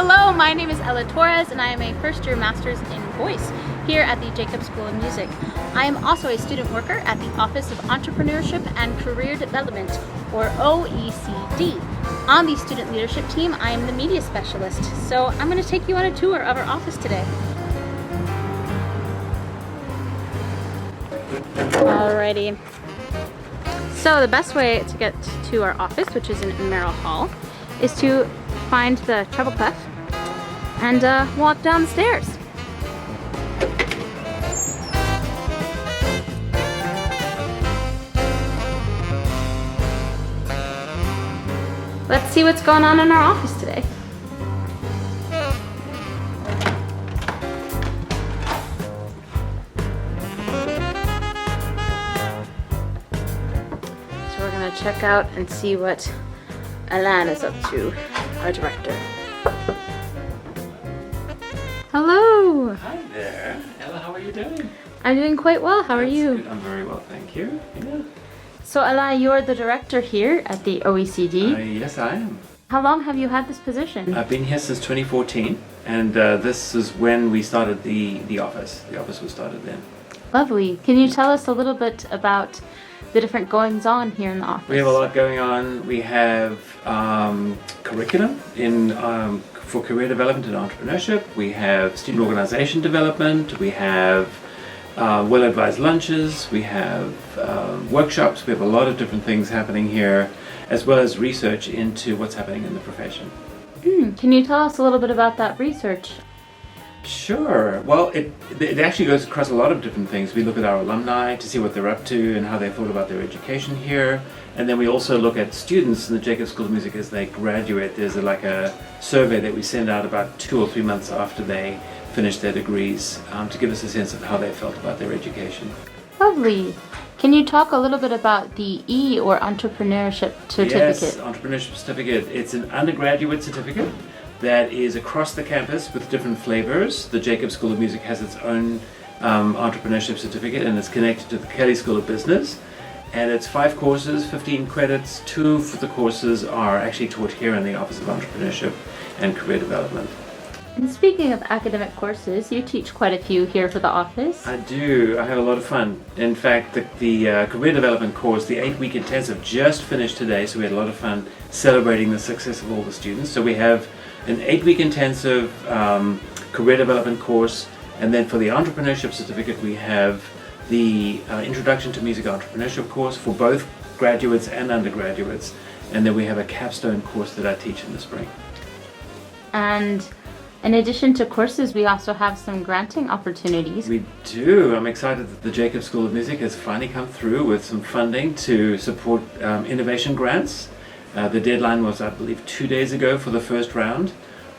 Hello, my name is Ella Torres and I am a first-year master's in voice here at the Jacobs School of Music. I am also a student worker at the Office of Entrepreneurship and Career Development, or OECD. On the student leadership team, I am the media specialist. So I'm going to take you on a tour of our office today. Alrighty. So the best way to get to our office, which is in Merrill Hall, is to find the treble clef and walk down the stairs. Let's see what's going on in our office today. So we're gonna check out and see what Alain is up to, our director. Hello! Hi there. Ella, how are you doing? I'm doing quite well. How are you? Good. I'm very well, thank you. Yeah. So Alain, you're the director here at the OECD. Yes, I am. How long have you had this position? I've been here since 2014, and this is when we started the office. The office was started then. Lovely. Can you tell us a little bit about the different goings-on here in the office? We have a lot going on. We have curriculum for career development and entrepreneurship. We have student organization development. We have well-advised lunches. We have workshops. We have a lot of different things happening here, as well as research into what's happening in the profession. Can you tell us a little bit about that research? Sure. Well, it actually goes across a lot of different things. We look at our alumni to see what they're up to and how they thought about their education here. And then we also look at students in the Jacobs School of Music as they graduate. There's like a survey that we send out about 2 or 3 months after they finish their degrees to give us a sense of how they felt about their education. Lovely. Can you talk a little bit about the E or entrepreneurship certificate? Yes, entrepreneurship certificate. It's an undergraduate certificate that is across the campus with different flavors. The Jacobs School of Music has its own entrepreneurship certificate, and it's connected to the Kelley School of Business. And it's 5 courses, 15 credits. 2 of the courses are actually taught here in the Office of Entrepreneurship and Career Development. And speaking of academic courses, you teach quite a few here for the office. I do. I have a lot of fun. In fact, the Career Development course, the 8-week intensive, just finished today, so we had a lot of fun celebrating the success of all the students. So we have an 8-week intensive Career Development course, and then for the Entrepreneurship certificate we have the Introduction to Music Entrepreneurship course for both graduates and undergraduates, and then we have a capstone course that I teach in the spring. And in addition to courses, we also have some granting opportunities. We do. I'm excited that the Jacobs School of Music has finally come through with some funding to support innovation grants. The deadline was, I believe, 2 days ago for the first round,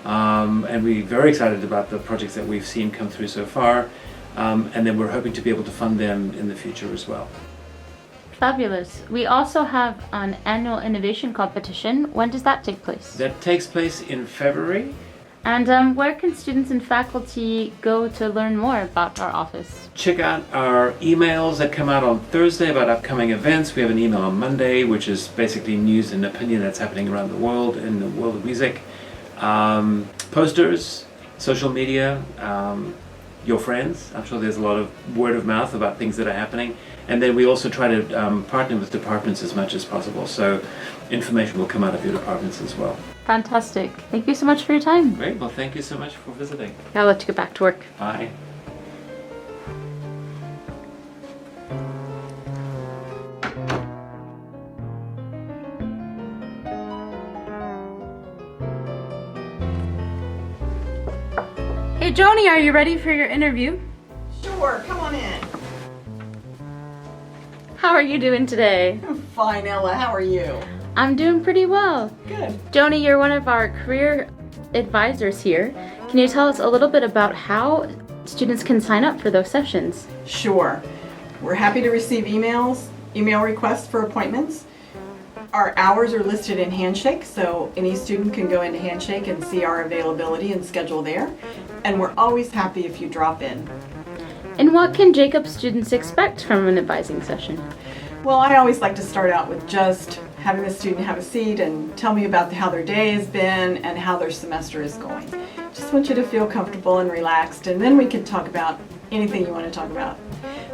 and we're very excited about the projects that we've seen come through so far, and then we're hoping to be able to fund them in the future as well. Fabulous. We also have an annual innovation competition. When does that take place? That takes place in February. And where can students and faculty go to learn more about our office? Check out our emails that come out on Thursday about upcoming events. We have an email on Monday, which is basically news and opinion that's happening around the world in the world of music. Posters, social media, your friends. I'm sure there's a lot of word of mouth about things that are happening. And then we also try to partner with departments as much as possible. So information will come out of your departments as well. Fantastic. Thank you so much for your time. Great. Well, thank you so much for visiting. I'll let you get back to work. Bye. Hey Joni, are you ready for your interview? Sure, come on in. How are you doing today? I'm fine, Ella. How are you? I'm doing pretty well. Good. Joni, you're one of our career advisors here. Can you tell us a little bit about how students can sign up for those sessions? Sure. We're happy to receive email requests for appointments. Our hours are listed in Handshake, so any student can go into Handshake and see our availability and schedule there. And we're always happy if you drop in. And what can Jacobs students expect from an advising session? Well, I always like to start out with just having the student have a seat and tell me about how their day has been and how their semester is going. Just want you to feel comfortable and relaxed, and then we can talk about anything you want to talk about.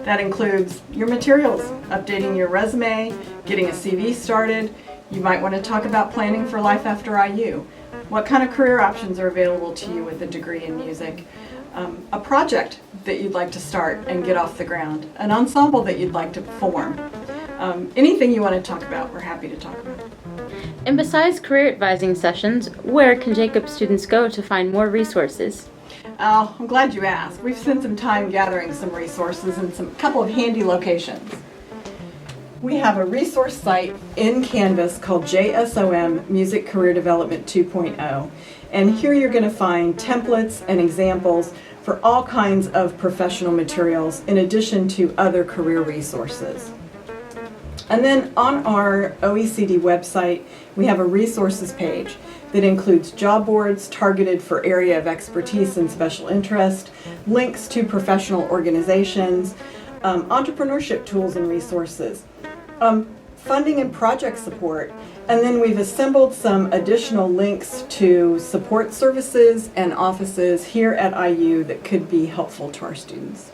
That includes your materials, updating your resume, getting a CV started. You might want to talk about planning for life after IU. What kind of career options are available to you with a degree in music? A project that you'd like to start and get off the ground, an ensemble that you'd like to form. Anything you want to talk about, we're happy to talk about. And besides career advising sessions, where can Jacob students go to find more resources? Oh, I'm glad you asked. We've spent some time gathering some resources and some couple of handy locations. We have a resource site in Canvas called JSOM Music Career Development 2.0. And here you're going to find templates and examples for all kinds of professional materials in addition to other career resources. And then on our OECD website, we have a resources page that includes job boards targeted for area of expertise and special interest, links to professional organizations, entrepreneurship tools and resources, funding and project support, and then we've assembled some additional links to support services and offices here at IU that could be helpful to our students.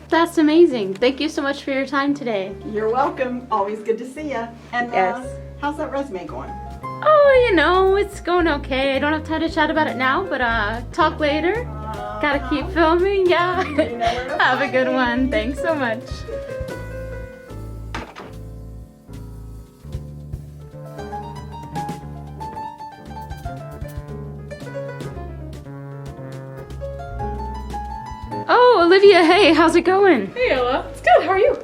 That's amazing. Thank you so much for your time today. You're welcome. Always good to see you. And Yes. how's that resume going? Oh, you know, it's going okay. I don't have time to chat about it now, but talk later. Gotta keep filming, yeah. You know where to Have a find good me. one. Thanks so much. Oh, Olivia, hey, how's it going? Hey Ella, it's good. How are you?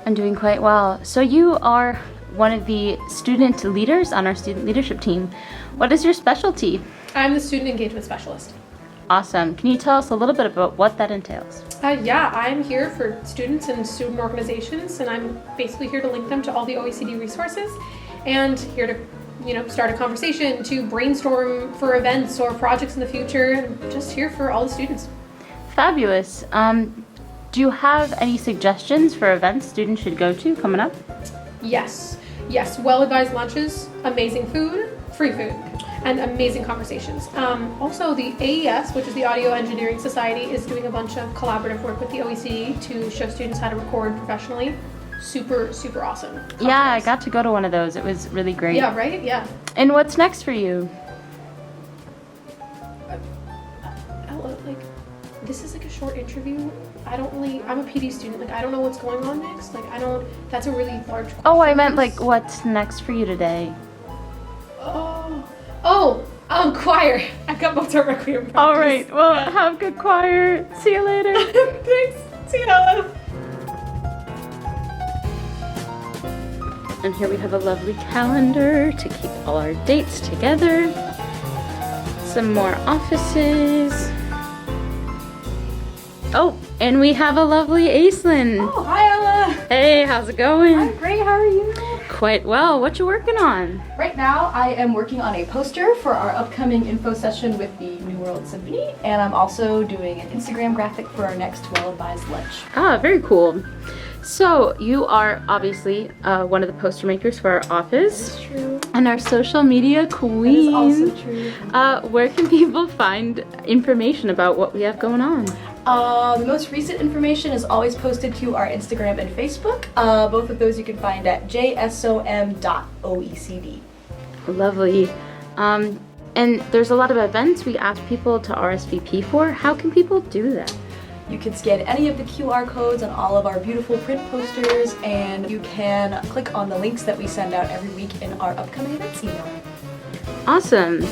I'm doing quite well. So you are one of the student leaders on our student leadership team. What is your specialty? I'm the student engagement specialist. Awesome. Can you tell us a little bit about what that entails? Yeah, I'm here for students and student organizations, and I'm basically here to link them to all the OECD resources, and here to, start a conversation, to brainstorm for events or projects in the future, and just here for all the students. Fabulous. Do you have any suggestions for events students should go to coming up? Yes, well-advised lunches, amazing food, free food, and amazing conversations. Also, the AES, which is the Audio Engineering Society, is doing a bunch of collaborative work with the OECD to show students how to record professionally. Super, super awesome. Yeah, I conference. got to go to one of those. It was really great. Yeah, right? Yeah. And what's next for you? Ella, this is a short interview. I'm a PD student. I don't know what's going on next. That's a really large question. Oh, I meant what's next for you today? Choir. I've got Mozart Requiem practice. All right. Well, have good choir. See you later. Thanks. See you, Ella. And here we have a lovely calendar to keep all our dates together. Some more offices. Oh, and we have a lovely Aislinn. Oh, hi Ella! Hey, how's it going? I'm great, how are you? Quite well. What you working on? Right now I am working on a poster for our upcoming info session with the New World Symphony, and I'm also doing an Instagram graphic for our next well-advised lunch. Ah, very cool. So you are obviously one of the poster makers for our office True. and our social media queen. That is also true. Where can people find information about what we have going on? The most recent information is always posted to our Instagram and Facebook. Both of those you can find at jsom.oecd. Lovely. And there's a lot of events we ask people to RSVP for. How can people do that? You can scan any of the QR codes on all of our beautiful print posters, and you can click on the links that we send out every week in our upcoming events email. Awesome.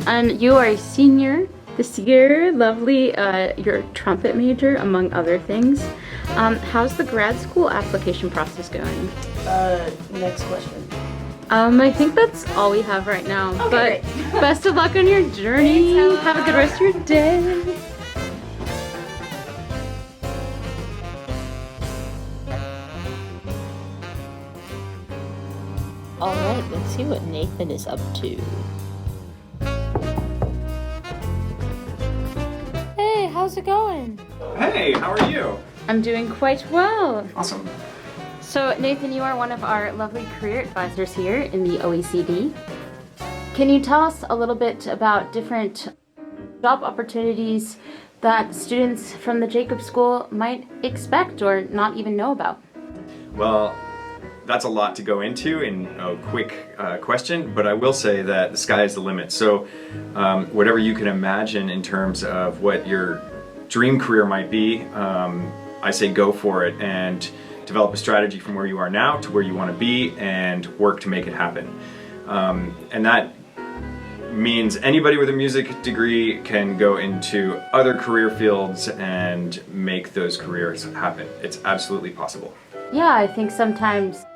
And you are a senior this year. Lovely. You're a trumpet major, among other things. How's the grad school application process going? Next question. I think that's all we have right now. Okay, But best of luck on your journey. Thanks, Ella. Have a good rest of your day. Alright, let's see what Nathan is up to. Hey, how's it going? Hey, how are you? I'm doing quite well. Awesome. So Nathan, you are one of our lovely career advisors here in the OECD. Can you tell us a little bit about different job opportunities that students from the Jacobs School might expect or not even know about? Well, that's a lot to go into in a quick question, but I will say that the sky is the limit. So whatever you can imagine in terms of what your dream career might be, I say go for it and develop a strategy from where you are now to where you want to be and work to make it happen. And that means anybody with a music degree can go into other career fields and make those careers happen. It's absolutely possible. Yeah, I think sometimes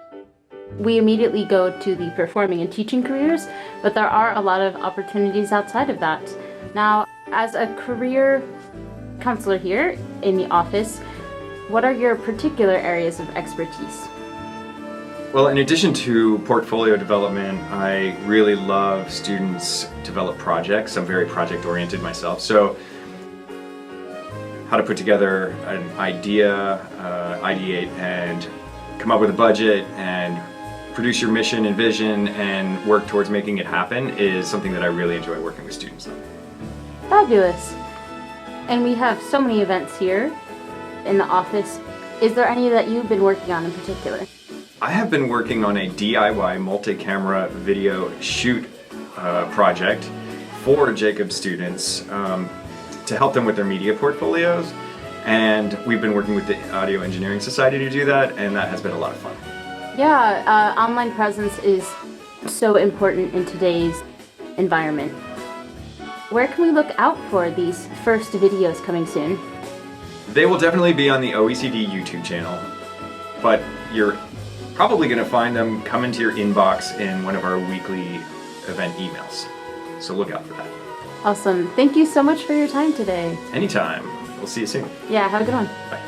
we immediately go to the performing and teaching careers, but there are a lot of opportunities outside of that. Now, as a career counselor here in the office, what are your particular areas of expertise? Well, in addition to portfolio development, I really love students develop projects. I'm very project-oriented myself. So how to put together an idea, ideate, and come up with a budget and produce your mission and vision and work towards making it happen is something that I really enjoy working with students on. Fabulous. And we have so many events here in the office. Is there any that you've been working on in particular? I have been working on a DIY multi-camera video shoot project for Jacobs students to help them with their media portfolios, and we've been working with the Audio Engineering Society to do that, and that has been a lot of fun. Yeah, online presence is so important in today's environment. Where can we look out for these first videos coming soon? They will definitely be on the OECD YouTube channel, but you're probably going to find them come into your inbox in one of our weekly event emails. So look out for that. Awesome. Thank you so much for your time today. Anytime. We'll see you soon. Yeah, have a good one. Bye.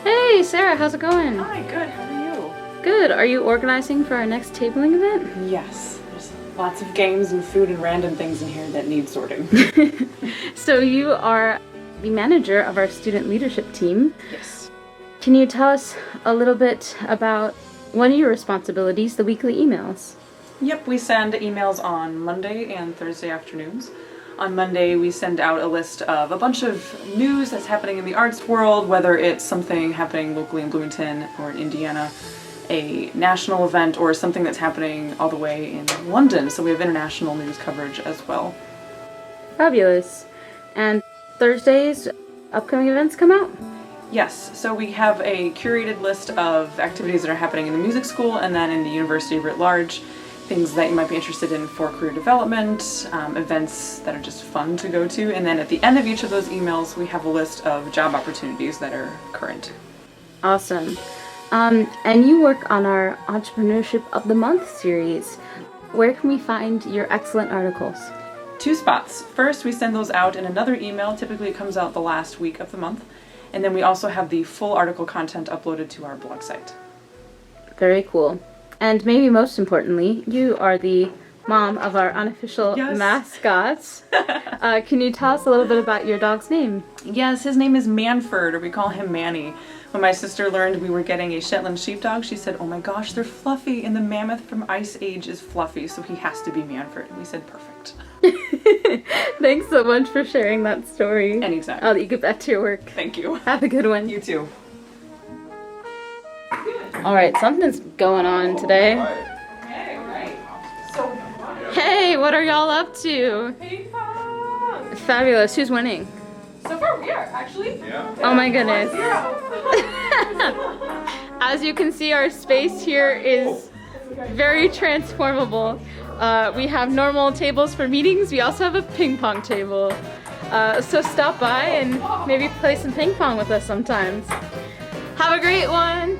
Hey, Sarah, how's it going? Hi, good. How are you? Good. Are you organizing for our next tabling event? Yes. There's lots of games and food and random things in here that need sorting. So you are the manager of our student leadership team. Yes. Can you tell us a little bit about one of your responsibilities, the weekly emails? Yep, we send emails on Monday and Thursday afternoons. On Monday, we send out a list of a bunch of news that's happening in the arts world, whether it's something happening locally in Bloomington or in Indiana, a national event, or something that's happening all the way in London. So we have international news coverage as well. Fabulous. And Thursdays, upcoming events come out? Yes, so we have a curated list of activities that are happening in the music school and then in the university writ large, things that you might be interested in for career development, events that are just fun to go to, and then at the end of each of those emails we have a list of job opportunities that are current. Awesome. And you work on our Entrepreneurship of the Month series. Where can we find your excellent articles? 2 spots. First, we send those out in another email. Typically it comes out the last week of the month. And then we also have the full article content uploaded to our blog site. Very cool. And maybe most importantly, you are the mom of our unofficial Yes. mascots. Can you tell us a little bit about your dog's name? Yes, his name is Manford, or we call him Manny. When my sister learned we were getting a Shetland sheepdog, she said, "Oh my gosh, they're fluffy, and the mammoth from Ice Age is fluffy, so he has to be Manford." And we said, perfect. Thanks so much for sharing that story. Anytime. I'll let you get back to your work. Thank you. Have a good one. You too. Alright, something's going on today. Okay, right. So, Hey, what are y'all up to? ping pong! Fabulous. Who's winning? So far we are, actually. Oh my goodness. 1-0. As you can see, our space here is very transformable. We have normal tables for meetings. We also have a ping pong table. So stop by and maybe play some ping pong with us sometimes. Have a great one.